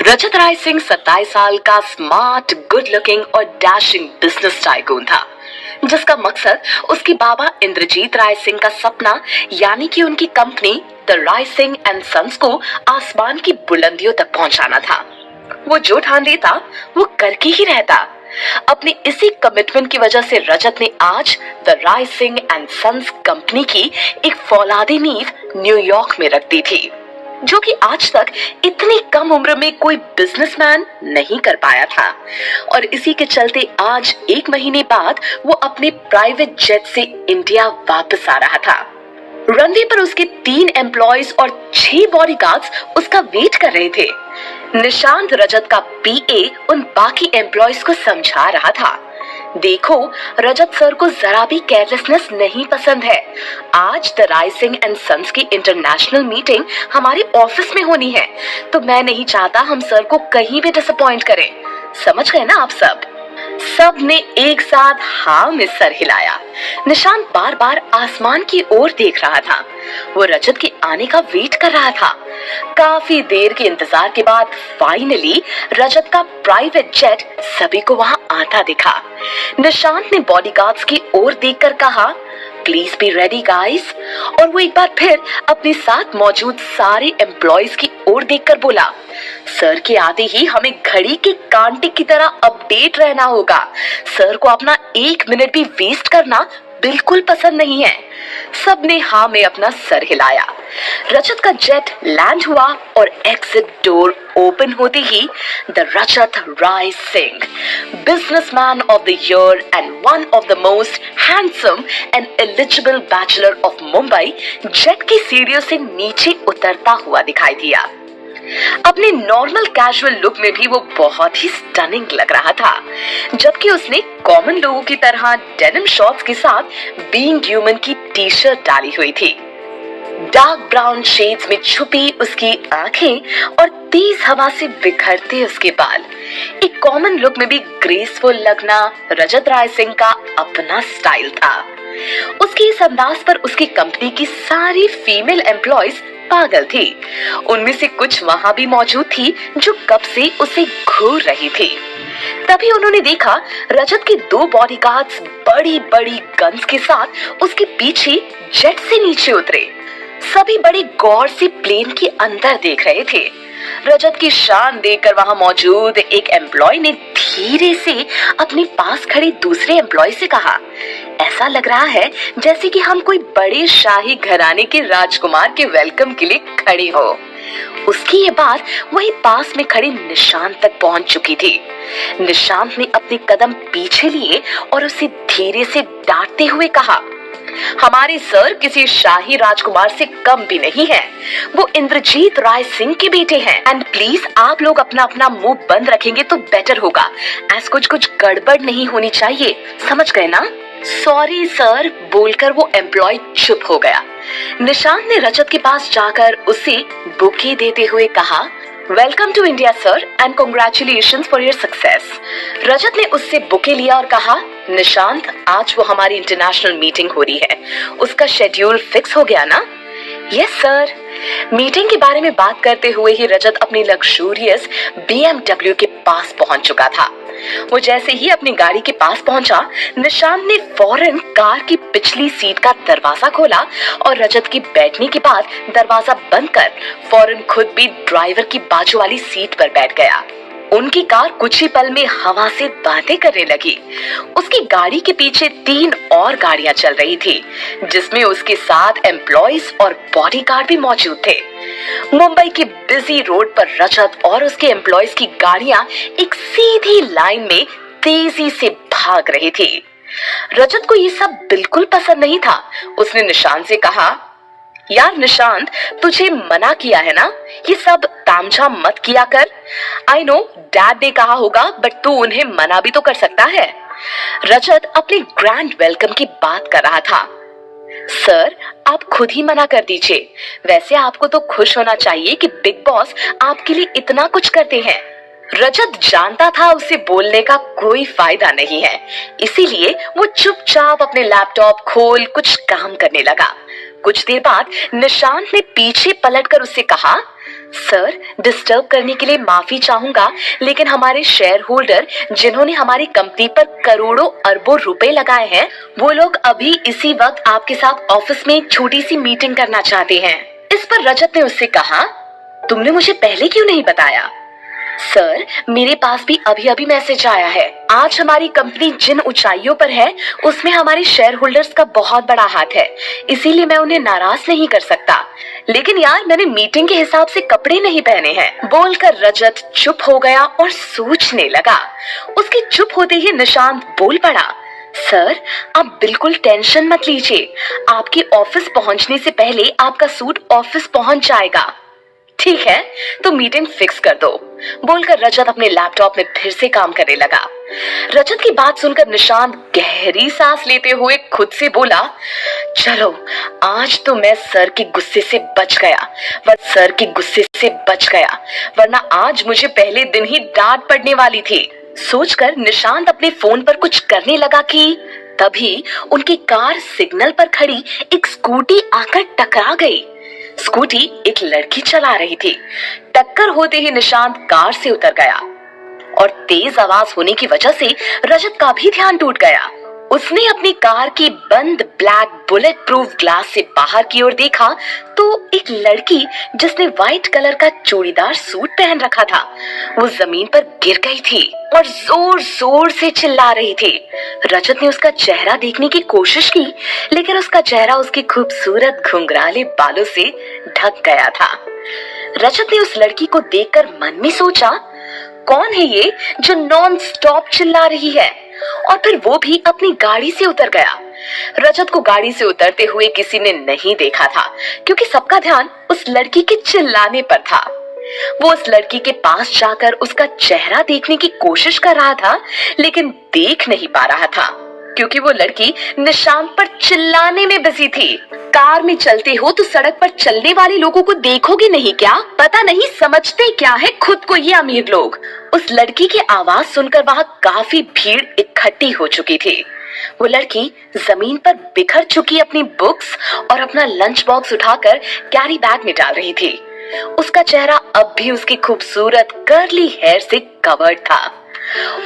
रजत राय सिंह 27 साल का smart, good looking और डैशिंग बिजनेस टाइकून था, जिसका मकसद उसके बाबा इंद्रजीत राय सिंह का सपना यानी कि उनकी company the Rai Singh and sons को आसमान की बुलंदियों तक पहुंचाना था। वो जो ठान लेता वो करके ही रहता। अपनी इसी कमिटमेंट की वजह से रजत ने आज the Rai Singh and sons company की एक फौलादी नींव न्यूयॉर्क में रख दी थी, जो कि आज तक इतनी कम उम्र में कोई बिजनेसमैन नहीं कर पाया था। और इसी के चलते आज 1 महीने बाद वो अपने प्राइवेट जेट से इंडिया वापस आ रहा था। रनवे पर उसके 3 एम्प्लॉयज और 6 बॉडीगार्ड्स उसका वेट कर रहे थे। निशांत, रजत का पीए, उन बाकी एम्प्लॉयज को समझा रहा था, देखो, रजत सर को जरा भी केयरलेसनेस नहीं पसंद है। आज the Rai Singh and sons की इंटरनेशनल मीटिंग हमारे ऑफिस में होनी है, तो मैं नहीं चाहता हम सर को कहीं भी डिसअपॉइंट करें। समझ गए ना आप सब? सब ने एक साथ हाँ में सर हिलाया। निशांत बार बार आसमान की ओर देख रहा था। वो रजत के आने का वेट कर रहा था। काफी देर के इंतजार के बाद फाइनली रजत का प्राइवेट जेट सभी को वहां आता दिखा। निशांत ने बॉडीगार्ड्स की ओर देखकर कहा, प्लीज बी रेडी गाइस। और वो एक बार फिर अपने साथ मौजूद सारे एम्प्लॉयज की ओर देखकर बोला, सर के आते ही हमें घड़ी के कांटे की तरह अपडेट रहना होगा। सर को अपना 1 मिनट भी वेस्ट करना बिल्कुल पसंद नहीं है। सबने हाँ में अपना सर हिलाया। रजत का जेट लैंड हुआ और एग्जिट डोर ओपन होते ही the Rajat Rai Singh, businessman of the year and one of the most handsome and eligible bachelor of Mumbai, jet की सीढ़ियों से नीचे उतरता हुआ दिखाई दिया। अपने नॉर्मल कैजुअल लुक में भी वो बहुत ही स्टनिंग लग रहा था, जबकि उसने कॉमन लोगों की तरह डेनिम शॉर्ट्स के साथ बीइंग ह्यूमन की टी-शर्ट डाली हुई थी। डार्क ब्राउन शेड्स में छुपी उसकी आंखें और तेज हवा से बिखरते उसके बाल, एक कॉमन लुक में भी ग्रेसफुल लगना रजत राय सिंह का अपना स्टाइल था। उसके इस अंदाज पर उसकी कंपनी की सारी फीमेल एम्प्लॉयज पागल थी। उनमें से कुछ वहां भी मौजूद थी जो कब से उसे घूर रही थी। तभी उन्होंने देखा रजत के 2 बॉडीगार्ड्स बड़ी बड़ी गन्स के साथ उसके पीछे जेट से नीचे उतरे। सभी बड़े गौर से प्लेन के अंदर देख रहे थे। रजत की शान देखकर वहां मौजूद एक एम्प्लॉय ने धीरे से अपने पास खड़े दूसरे एम्प्लॉय से कहा, ऐसा लग रहा है जैसे कि हम कोई बड़े शाही घराने के राजकुमार के वेलकम के लिए खड़े हो। उसकी ये बात वही पास में खड़े निशांत तक पहुंच चुकी थी। निशांत ने अपने कदम पीछे लिए और उसे धीरे से डांटते हुए कहा, हमारे सर किसी शाही राजकुमार से कम भी नहीं है। वो इंद्रजीत राय सिंह के बेटे हैं। एंड प्लीज आप लोग अपना अपना मुंह बंद रखेंगे तो बेटर होगा, ऐसा कुछ गड़बड़ नहीं होनी चाहिए। समझ गए ना? सॉरी सर बोलकर वो एम्प्लॉय चुप हो गया। निशांत ने रजत के पास जाकर उसे बुके देते हुए कहा, welcome to India sir and congratulations for your success. Rajat ने उससे बुके लिया और कहा, निशांत, आज वो हमारी इंटरनेशनल मीटिंग हो रही है, उसका शेड्यूल फिक्स हो गया ना? Yes sir. मीटिंग के बारे में बात करते हुए ही रजत अपनी लग्जूरियस BMW के पास पहुंच चुका था। वो जैसे ही अपनी गाड़ी के पास पहुंचा, निशांत ने फौरन कार की पिछली सीट का दरवाजा खोला और रजत के बैठने के बाद दरवाजा बंद कर फौरन खुद भी ड्राइवर की बाजू वाली सीट पर बैठ गया। उनकी कार कुछ ही पल में हवा से बातें करने लगी। उसकी गाड़ी के पीछे 3 और गाड़ियां चल रही थी, जिसमें उसके साथ एम्प्लॉयज और बॉडीगार्ड भी मौजूद थे। मुंबई की बिजी रोड पर रजत और उसके एम्प्लॉयज की गाड़ियां एक सीधी लाइन में तेजी से भाग रही थी। रजत को ये सब बिल्कुल पसंद नहीं था। उसने निशांत से कहा, यार निशांत, तुझे मना किया है ना, ये सब तामझाम मत किया कर। आई नो डैड ने कहा होगा, बट तू उन्हें मना भी तो कर सकता है। रजत अपने ग्रैंड वेलकम की बात कर रहा था। सर, आप खुद ही मना कर दीजिए। वैसे आपको तो खुश होना चाहिए कि बिग बॉस आपके लिए इतना कुछ करते हैं। रजत जानता था उसे बोलने का कोई फायदा नहीं है, इसीलिए वो चुपचाप अपने लैपटॉप खोल कुछ काम करने लगा। कुछ देर बाद निशांत ने पीछे पलटकर उससे कहा, सर, डिस्टर्ब करने के लिए माफी चाहूंगा, लेकिन हमारे शेयर होल्डर जिन्होंने हमारी कंपनी पर करोड़ों अरबों रुपए लगाए हैं, वो लोग अभी इसी वक्त आपके साथ ऑफिस में एक छोटी सी मीटिंग करना चाहते हैं। इस पर रजत ने उससे कहा, तुमने मुझे पहले क्यों नहीं बताया? सर, मेरे पास भी अभी अभी मैसेज आया है। आज हमारी कंपनी जिन ऊंचाइयों पर है उसमें हमारे शेयर होल्डर्स का बहुत बड़ा हाथ है, इसीलिए मैं उन्हें नाराज नहीं कर सकता। लेकिन यार, मैंने मीटिंग के हिसाब से कपड़े नहीं पहने हैं। बोलकर रजत चुप हो गया और सोचने लगा। उसके चुप होते ही निशांत बोल पड़ा, सर, आप बिल्कुल टेंशन मत लीजिए। आपके ऑफिस पहुंचने से पहले आपका सूट ऑफिस पहुंच जाएगा। ठीक है, तो मीटिंग फिक्स कर दो। बोलकर रजत अपने लैपटॉप में फिर से काम करने लगा। रजत की बात सुनकर निशांत गहरी सांस लेते हुए खुद से बोला, चलो, आज तो मैं सर के गुस्से से बच गया, वरना आज मुझे पहले दिन ही डांट पड़ने वाली थी। सोचकर निशांत अपने फोन पर कुछ करने लगा कि तभी उनकी कार सिग्नल पर खड़ी एक स्कूटी आकर टकरा गई। स्कूटी एक लड़की चला रही थी। टक्कर होते ही निशांत कार से उतर गया और तेज आवाज होने की वजह से रजत का भी ध्यान टूट गया। उसने अपनी कार की बंद ब्लैक बुलेट प्रूफ ग्लास से बाहर की ओर देखा तो एक लड़की जिसने व्हाइट कलर का चूड़ीदार सूट पहन रखा था, वो जमीन पर गिर गई थी और जोर जोर से चिल्ला रही थी। रजत ने उसका चेहरा देखने की कोशिश की, लेकिन उसका चेहरा उसके खूबसूरत घुंघराले बालों से ढक गया था। रजत ने उस लड़की को देखकर मन में सोचा, कौन है ये जो नॉन स्टॉप चिल्ला रही है? और फिर वो भी अपनी गाड़ी से उतर गया। रजत को गाड़ी से उतरते हुए किसी ने नहीं देखा था, क्योंकि सबका ध्यान उस लड़की के चिल्लाने पर था। वो उस लड़की के पास जाकर उसका चेहरा देखने की कोशिश कर रहा था, लेकिन देख नहीं पा रहा था, क्योंकि वो लड़की निशांत पर चिल्लाने में बिजी थी। कार में चलते हो तो सड़क पर चलने वाले लोगों को देखोगे नहीं क्या? पता नहीं समझते क्या है खुद को ये अमीर लोग। उस लड़की की आवाज सुनकर वहां काफी भीड़ इकट्ठी हो चुकी थी। वो लड़की जमीन पर बिखर चुकी अपनी बुक्स और अपना लंच बॉक्स उठाकर कैरी बैग में डाल रही थी। उसका चेहरा अब भी उसकी खूबसूरत कर्ली हेयर से कवर्ड था।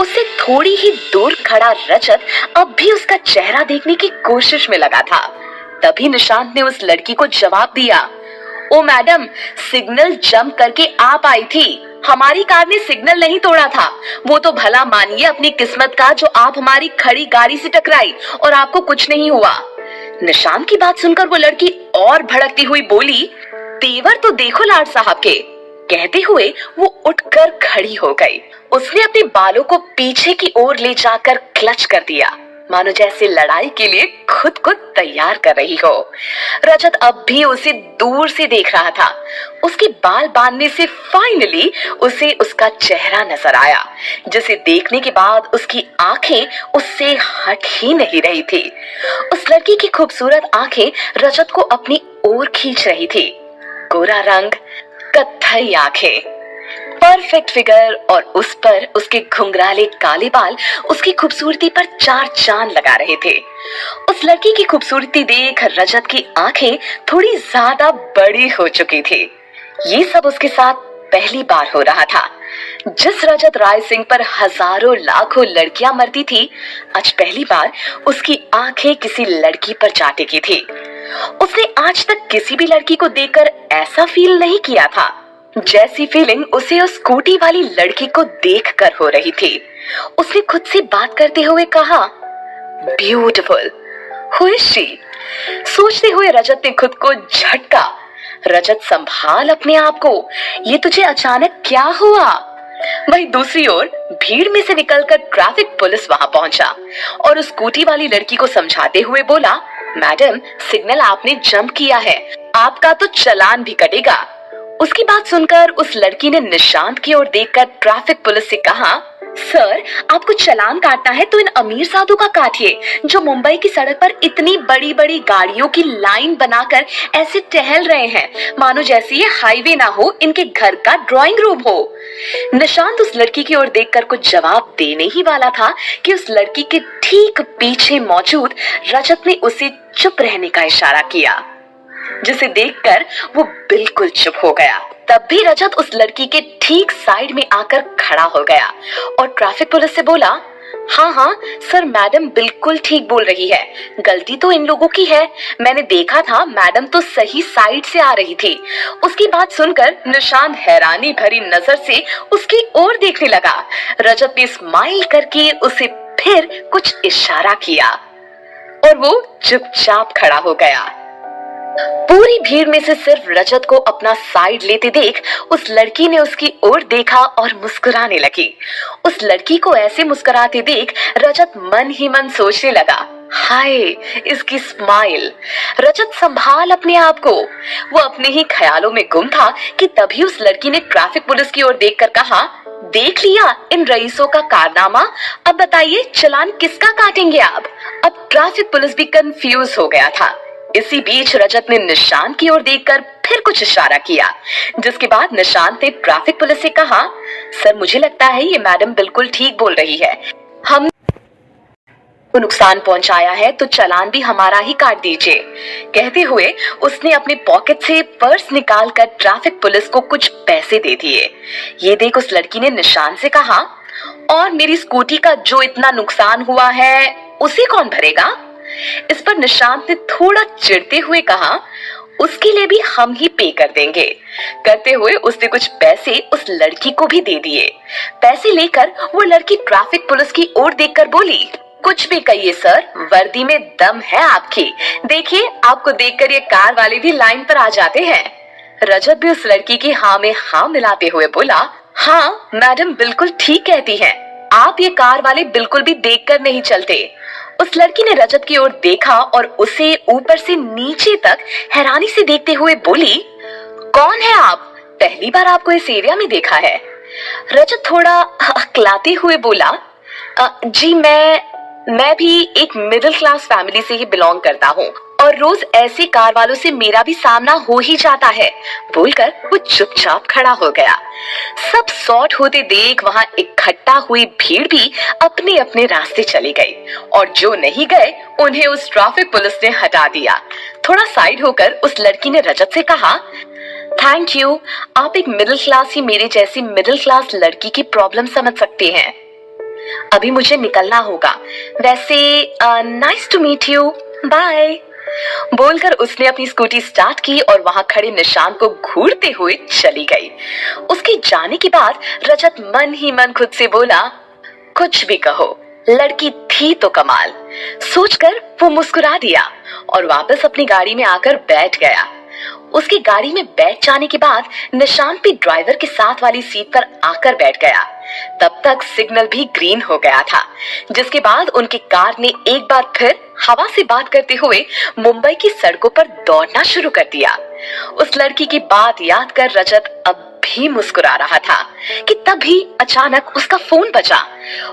उससे थोड़ी ही दूर खड़ा रजत अब भी उसका चेहरा देखने की कोशिश में लगा था। तभी निशांत ने उस लड़की को जवाब दिया, ओ मैडम, सिग्नल जंप करके आप आई थी। हमारी कार ने सिग्नल नहीं तोड़ा था। वो तो भला मानिए अपनी किस्मत का जो आप हमारी खड़ी गाड़ी से टकराई और आपको कुछ नहीं हुआ। निशांत की बात सुनकर वो लड़की और भड़कती हुई बोली, तेवर तो देखो लाड साहब के। कहते हुए वो उठकर खड़ी हो गई। उसने अपने बालों को पीछे की ओर ले जाकर क्लच कर दिया, मानो जैसे लड़ाई के लिए खुद को तैयार कर रही हो। रजत अब भी उसे दूर से देख रहा था। उसके बाल बांधने से फाइनली उसे उसका चेहरा नजर आया, जिसे देखने के बाद उसकी आंखें उससे हट ही नहीं रही थी। उस लड़की की खूबसूरत आंखें रजत को अपनी ओर खींच रही थी। गोरा रंग, कत्थई आंखें, परफेक्ट फिगर और उस पर उसके घुंघराले काले बाल उसकी खूबसूरती पर चार चांद लगा रहे थे। उस लड़की की खूबसूरती देख रजत की आंखें थोड़ी ज्यादा बड़ी हो चुकी थी। ये सब उसके साथ पहली बार हो रहा था। जिस रजत राय सिंह पर हजारों लाखों लड़कियां मरती थी, आज पहली बार उसकी आंखें किसी लड़की पर जा टिकी थी। उसने आज तक किसी भी लड़की को देखकर ऐसा फील नहीं किया था जैसी फीलिंग उसे उस स्कूटी वाली लड़की को देखकर हो रही थी। उसने खुद से बात करते हुए कहा, ब्यूटीफुल, हु इज शी? सोचते हुए रजत ने खुद को झटका। रजत, संभाल अपने आप को, ये तुझे अचानक क्या हुआ? वहीं दूसरी ओर भीड़ में से निकलकर ट्रैफिक पुलिस वहां पहुंचा और उस स्कूटी वाली लड़की को समझाते हुए बोला, मैडम, सिग्नल आपने जंप किया है, आपका तो चालान भी कटेगा। उसकी बात सुनकर उस लड़की ने निशांत की ओर देखकर ट्रैफिक पुलिस से कहा, सर, आपको चालान काटना है तो इन अमीर साधु का काटिए, जो मुंबई की सड़क पर इतनी बड़ी बड़ी गाड़ियों की लाइन बनाकर ऐसे टहल रहे हैं, मानो जैसे ये हाईवे ना हो, इनके घर का ड्राइंग रूम हो। निशांत उस लड़की की ओर देखकर कुछ जवाब देने ही वाला था कि उस लड़की के ठीक पीछे मौजूद रजत ने उसे चुप रहने का इशारा किया, जिसे देखकर वो बिल्कुल चुप हो गया। तब भी रजत उस लड़की के ठीक साइड में आकर खड़ा हो गया और ट्रैफिक पुलिस से बोला, हाँ हाँ सर, मैडम बिल्कुल ठीक बोल रही है, गलती तो इन लोगों की है, मैंने देखा था मैडम तो सही साइड से आ रही थी। उसकी बात सुनकर निशांत हैरानी भरी नजर से उसकी ओर देखने लगा। रजत ने स्माइल करके उसे फिर कुछ इशारा किया और वो चुपचाप खड़ा हो गया। पूरी भीड़ में से सिर्फ रजत को अपना साइड लेते देख उस लड़की ने उसकी ओर देखा और मुस्कुराने लगी। उस लड़की को ऐसे मुस्कुराते देख रजत मन ही मन सोचने लगा, हाय इसकी स्माइल। रजत संभाल अपने आप को। वो अपने ही ख्यालों में गुम था कि तभी उस लड़की ने ट्रैफिक पुलिस की ओर देखकर कहा, देख लिया इन रईसों का कारनामा, अब बताइए चालान किसका काटेंगे आप। अब ट्रैफिक पुलिस भी कंफ्यूज हो गया था। इसी बीच रजत ने निशांत की ओर देखकर फिर कुछ इशारा किया, जिसके बाद निशांत ने ट्रैफिक पुलिस से कहा, सर मुझे लगता है ये मैडम बिल्कुल ठीक बोल रही है, हम को नुकसान पहुंचाया है तो चालान भी हमारा ही काट दीजिए। कहते हुए उसने अपने पॉकेट से पर्स निकालकर ट्रैफिक पुलिस को कुछ पैसे दे दिए। ये देख उस लड़की ने निशांत से कहा, और मेरी स्कूटी का जो इतना नुकसान हुआ है उसे कौन भरेगा। इस पर निशांत ने थोड़ा चिढ़ते हुए कहा, उसके लिए भी हम ही पे कर देंगे। करते हुए उसने कुछ पैसे उस लड़की को भी दे दिए। पैसे लेकर वो लड़की ट्रैफिक पुलिस की ओर देखकर बोली, कुछ भी कहिए सर, वर्दी में दम है आपकी, देखिए आपको देखकर ये कार वाले भी लाइन पर आ जाते हैं। रजत भी उस लड़की की हाँ में हाँ मिलाते हुए बोला, हाँ मैडम बिल्कुल ठीक कहती हैं, आप ये कार वाले बिल्कुल भी देखकर नहीं चलते। उस लड़की ने रजत की ओर देखा और उसे ऊपर से नीचे तक हैरानी से देखते हुए बोली, कौन है आप, पहली बार आपको इस एरिया में देखा है। रजत थोड़ा अकलाते हुए बोला, जी मैं भी एक मिडिल क्लास फैमिली से ही बिलोंग करता हूँ और रोज ऐसे कार वालों से मेरा भी सामना हो ही जाता है। बोलकर वो चुपचाप खड़ा हो गया। सब सॉर्ट होते देख वहां इकट्ठा हुई भीड़ भी अपने अपने रास्ते चली गई और जो नहीं गए उन्हें उस ट्रैफिक पुलिस ने हटा दिया। थोड़ा साइड होकर उस लड़की ने रजत से कहा, थैंक यू, आप एक मिडिल क्लास ही मेरे जैसी मिडिल क्लास लड़की की प्रॉब्लम समझ सकते हैं। अभी मुझे निकलना होगा, वैसे nice to meet you, bye. बोलकर उसने अपनी स्कूटी स्टार्ट की और वहां खड़े निशांत को घूरते हुए चली गई। उसके जाने के बाद रजत मन ही मन खुद से बोला, कुछ भी कहो लड़की थी तो कमाल। सोचकर वो मुस्कुरा दिया और वापस अपनी गाड़ी में आकर बैठ गया। उसकी गाड़ी में बैठ जाने के बाद निशांत भी ड्राइवर के साथ वाली सीट पर आकर बैठ गया। तब तक सिग्नल भी ग्रीन हो गया था, जिसके बाद उनकी कार ने एक बार फिर हवा से बात करते हुए मुंबई की सड़कों पर दौड़ना शुरू कर दिया। उस लड़की की बात याद कर रजत अब भी मुस्कुरा रहा था कि तभी अचानक उसका फोन बजा।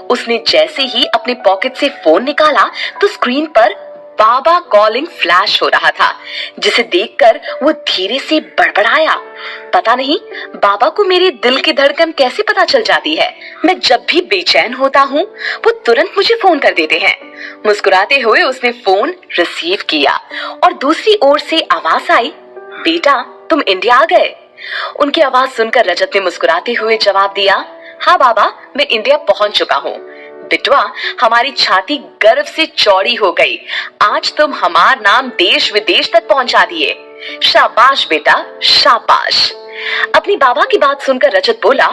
उसने जैसे ही अपने पॉकेट से फोन निकाला तो स्क्रीन पर बाबा कॉलिंग फ्लैश हो रहा था, जिसे देखकर वो धीरे से बड़बड़ाया, पता नहीं बाबा को मेरे दिल की धड़कन कैसे पता चल जाती है। मैं जब भी बेचैन होता हूँ वो तुरंत मुझे फोन कर देते हैं। मुस्कुराते हुए उसने फोन रिसीव किया और दूसरी ओर से आवाज आई, बेटा तुम इंडिया आ गए। उनकी आवाज सुनकर रजत ने मुस्कुराते हुए जवाब दिया, हाँ बाबा मैं इंडिया पहुंच चुका हूँ। बिटवा हमारी छाती गर्व से चौड़ी हो गई, आज तुम हमारा नाम देश विदेश तक पहुंचा दिए। शाबाश बेटा शाबाश। अपनी बाबा की बात सुनकर रजत बोला,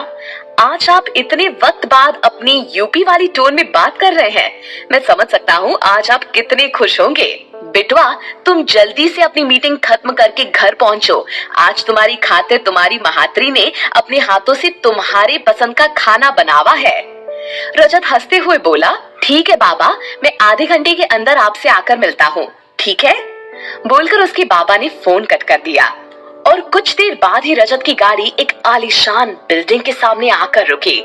आज आप इतने वक्त बाद अपनी यूपी वाली टोन में बात कर रहे हैं, मैं समझ सकता हूँ आज आप कितने खुश होंगे। बिटवा तुम जल्दी से अपनी मीटिंग खत्म करके घर पहुंचो, आज तुम्हारी खातिर तुम्हारी महात्री ने अपने हाथों से तुम्हारे पसंद का खाना बनावा है। रजत हंसते हुए बोला, ठीक है बाबा, मैं आधे घंटे के अंदर आपसे आकर मिलता हूँ, ठीक है। बोलकर उसके बाबा ने फोन कट कर दिया और कुछ देर बाद ही रजत की गाड़ी एक आलीशान बिल्डिंग के सामने आकर रुकी,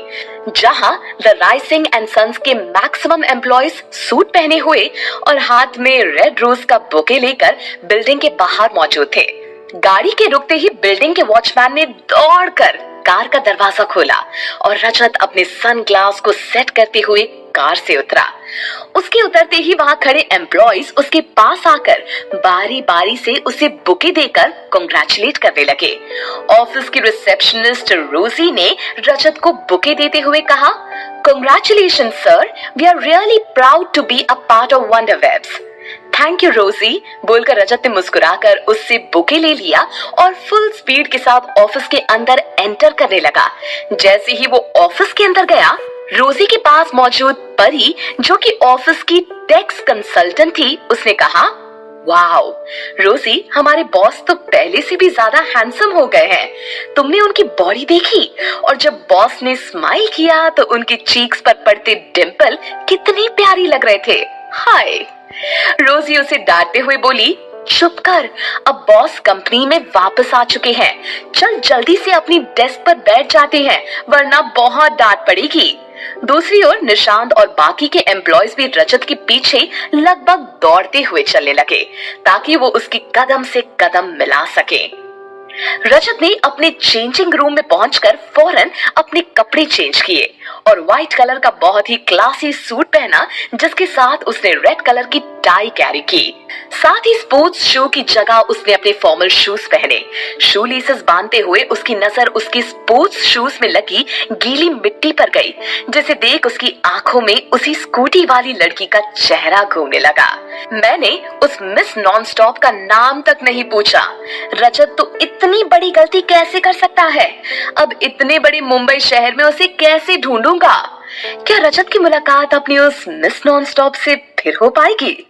जहां द राइसिंग एंड सन्स के मैक्सिमम एम्प्लॉयज सूट पहने हुए और हाथ में रेड रोज का बुके लेकर बिल्डिंग के बाहर मौजूद थे। गाड़ी के रुकते ही बिल्डिंग के वॉचमैन ने दौड़कर कार का दरवाजा खोला और रजत अपने सनग्लास को सेट करते हुए कार से उतरा। उसके उतरते ही वहां खड़े एम्प्लॉइज उसके पास आकर बारी बारी से उसे बुके देकर कांग्रेचुलेट करने लगे। ऑफिस की रिसेप्शनिस्ट रोजी ने रजत को बुके देते हुए कहा, "Congratulations sir, we are really proud to be a part of Wonderwebs." Thank you रोजी बोलकर रजत ने मुस्कुराकर उससे बुके ले लिया और फुल स्पीड के साथ ऑफिस के अंदर एंटर करने लगा। जैसे ही वो ऑफिस के अंदर गया, रोजी के पास मौजूद परी, जो कि ऑफिस की टैक्स कंसल्टेंट थी, उसने कहा, वाओ रोजी, हमारे बॉस तो पहले से भी ज्यादा हैंडसम हो गए हैं। तुमने उनकी बॉडी देखी? और जब बॉस ने स्माइल किया तो उनकी चीक्स पर पड़ते डिंपल कितनी प्यारी लग रहे थे। हाय। रोजी उसे डांटते हुए बोली, चुप कर, अब बॉस कंपनी में वापस आ चुके हैं। चल जल्दी से अपनी डेस्क पर बैठ जाते हैं, वरना बहुत डांट पड़ेगी। दूसरी ओर निशांत और बाकी के एम्प्लॉयज भी रजत के पीछे लगभग दौड़ते हुए चलने लगे ताकि वो उसकी कदम से कदम मिला सके। रजत ने अपने चेंजिंग रूम में पहुंचकर फौरन अपने कपड़े चेंज किए और व्हाइट कलर का बहुत ही क्लासी सूट पहना, जिसके साथ उसने रेड कलर की टाई कैरी की। साथ ही स्पोर्ट्स शू की जगह उसने अपने फॉर्मल शूज पहने। शू लेसेस बांधते हुए उसकी नजर उसकी स्पोर्ट्स शूज में लगी गीली मिट्टी पर गई, जिसे देख उसकी आंखों में उसी स्कूटी वाली लड़की का चेहरा घूमने लगा। मैंने उस मिस नॉनस्टॉप का नाम तक नहीं पूछा। रजत तो इतनी बड़ी गलती कैसे कर सकता है? अब इतने बड़े मुंबई शहर में उसे कैसे ढूंढूंगा? क्या रजत की मुलाकात अपनी उस मिस नॉनस्टॉप से फिर हो पाएगी?